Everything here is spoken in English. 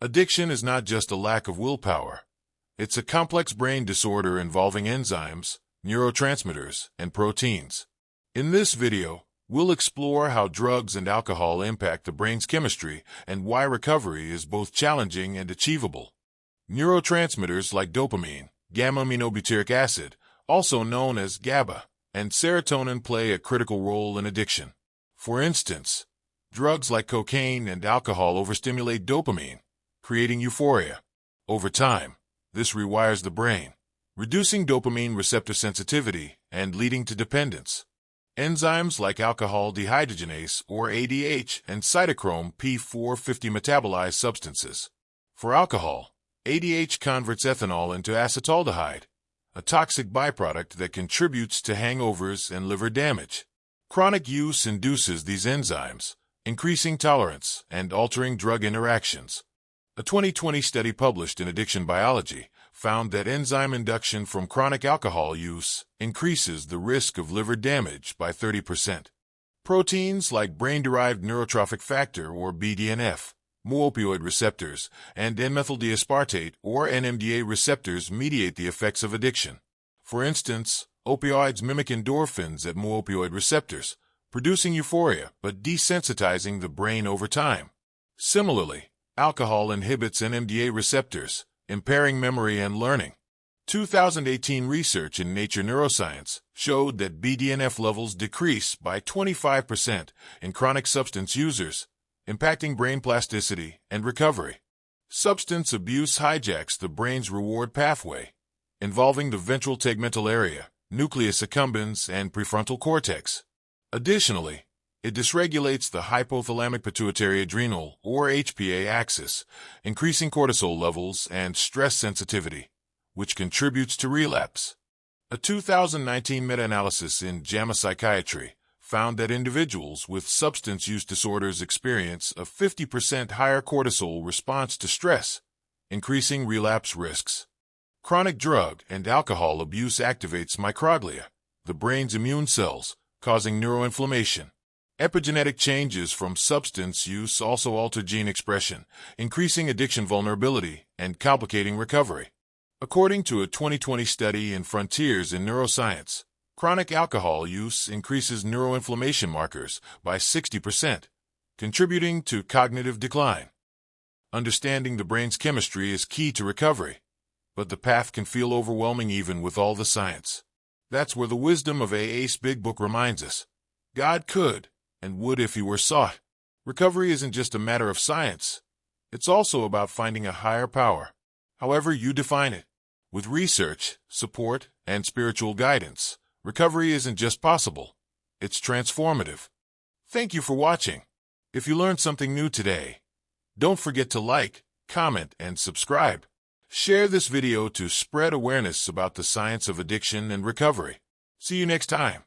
Addiction is not just a lack of willpower. It's a complex brain disorder involving enzymes, neurotransmitters, and proteins. In this video, we'll explore how drugs and alcohol impact the brain's chemistry and why recovery is both challenging and achievable. Neurotransmitters like dopamine, gamma-aminobutyric acid, also known as GABA, and serotonin play a critical role in addiction. For instance, drugs like cocaine and alcohol overstimulate dopamine, creating euphoria. Over time, this rewires the brain, reducing dopamine receptor sensitivity and leading to dependence. Enzymes like alcohol dehydrogenase or ADH and cytochrome P450 metabolize substances. For alcohol, ADH converts ethanol into acetaldehyde, a toxic byproduct that contributes to hangovers and liver damage. Chronic use induces these enzymes, increasing tolerance and altering drug interactions. A 2020 study published in Addiction Biology found that enzyme induction from chronic alcohol use increases the risk of liver damage by 30%. Proteins like brain-derived neurotrophic factor or BDNF, mu-opioid receptors, and N-methyldeaspartate or NMDA receptors mediate the effects of addiction. For instance, opioids mimic endorphins at mu-opioid receptors, producing euphoria but desensitizing the brain over time. Similarly, alcohol inhibits NMDA receptors, impairing memory and learning. 2018 research in Nature Neuroscience showed that BDNF levels decrease by 25% in chronic substance users, impacting brain plasticity and recovery. Substance abuse hijacks the brain's reward pathway, involving the ventral tegmental area, nucleus accumbens, and prefrontal cortex. Additionally, it dysregulates the hypothalamic pituitary adrenal or HPA axis, increasing cortisol levels and stress sensitivity, which contributes to relapse. A 2019 meta-analysis in JAMA Psychiatry found that individuals with substance use disorders experience a 50% higher cortisol response to stress, increasing relapse risks. Chronic drug and alcohol abuse activates microglia, the brain's immune cells, causing neuroinflammation. Epigenetic changes from substance use also alter gene expression, increasing addiction vulnerability and complicating recovery. According to a 2020 study in Frontiers in Neuroscience, chronic alcohol use increases neuroinflammation markers by 60%, contributing to cognitive decline. Understanding the brain's chemistry is key to recovery, but the path can feel overwhelming even with all the science. That's where the wisdom of AA's Big Book reminds us. God could and would if he were sought. Recovery isn't just a matter of science. It's also about finding a higher power, however you define it. With research, support, and spiritual guidance, recovery isn't just possible, it's transformative. Thank you for watching. If you learned something new today, don't forget to like, comment, and subscribe. Share this video to spread awareness about the science of addiction and recovery. See you next time.